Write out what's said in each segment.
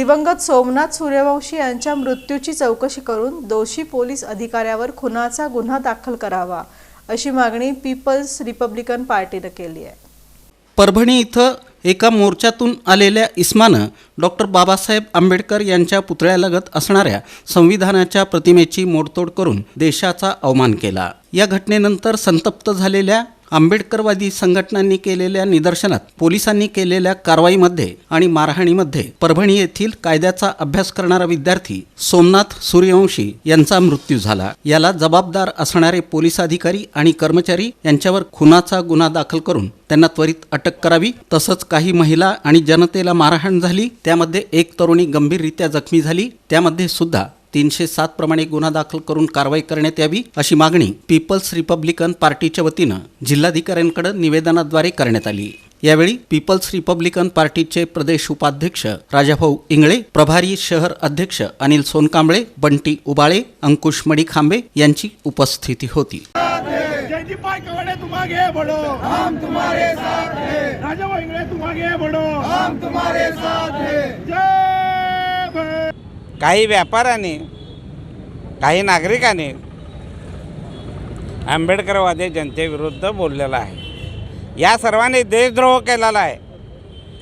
दिवंगत सोमनाथ सूर्यवंशी यांच्या मृत्यूची चौकशी करून दोषी पोलीस अधिकाऱ्यावर खुनाचा गुन्हा दाखल करावा अशी मागणी पीपल्स रिपब्लिकन पार्टीने केली आहे। परभणी इथं एका मोर्चातून आलेल्या इस्मानं डॉक्टर बाबासाहेब आंबेडकर यांच्या पुतळ्यालगत असणाऱ्या संविधानाच्या प्रतिमेची मोडतोड करून देशाचा अवमान केला। या घटनेनंतर संतप्त झालेल्या आंबेडकरवादी संघटनांनी केलेल्या निदर्शनात, पोलिसांनी केलेल्या कारवाईमध्ये आणि मारहाणीमध्ये परभणी येथील कायद्याचा अभ्यास करणारा विद्यार्थी सोमनाथ सूर्यवंशी यांचा मृत्यू झाला। याला जबाबदार असणारे पोलीस अधिकारी आणि कर्मचारी यांच्यावर खुनाचा गुन्हा दाखल करून त्यांना त्वरित अटक करावी। तसंच काही महिला आणि जनतेला मारहाण झाली, त्यामध्ये एक तरुणी गंभीररित्या जखमी झाली, त्यामध्ये सुद्धा 307 प्रमाणे गुन्हा दाखल करून कारवाई करण्यात यावी अशी मागणी पीपल्स रिपब्लिकन पार्टीच्या वतीनं जिल्हाधिकाऱ्यांकडे निवेदनाद्वारे करण्यात आली। यावेळी पीपल्स रिपब्लिकन पार्टीचे प्रदेश उपाध्यक्ष राजाभाऊ इंगळे, प्रभारी शहर अध्यक्ष अनिल सोनकांबळे, बंटी उबाळे, अंकुश मडीखांबे यांची उपस्थिती होती। काही व्यापाऱ्यांनी, काही नागरिकांनी आंबेडकरवादी जनतेविरुद्ध बोललेला आहे। या सर्वांनी देशद्रोह केलेला आहे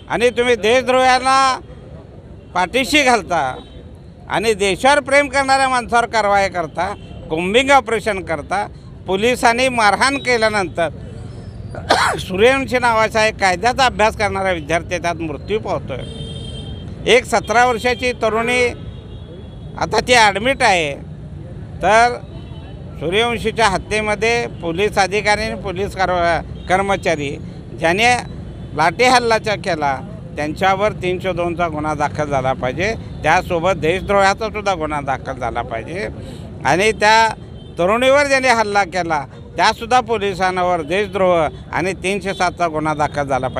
आणि तुम्ही देशद्रोहाला पाठीशी घालता आणि देशावर प्रेम करणाऱ्या माणसावर कारवाई करता, कोम्बिंग ऑपरेशन करता। पोलिसांनी मारहाण केल्यानंतर सूर्यवंशी नावाचा एक कायद्याचा अभ्यास करणारा विद्यार्थी त्यात मृत्यू पावतोय। एक 17 वर्षाची तरुणी आता ती ॲडमिट आहे। तर सूर्यवंशीच्या हत्येमध्ये पोलीस अधिकारी आणि पोलीस कर्मचारी ज्याने लाठी हल्लाचा केला त्यांच्यावर 302चा गुन्हा दाखल झाला पाहिजे। त्यासोबत देशद्रोहाचा सुद्धा गुन्हा दाखल झाला पाहिजे आणि त्या तरुणीवर ज्याने हल्ला केला त्यासुद्धा पोलिसांवर देशद्रोह आणि 307चा गुन्हा दाखल झाला पाहिजे।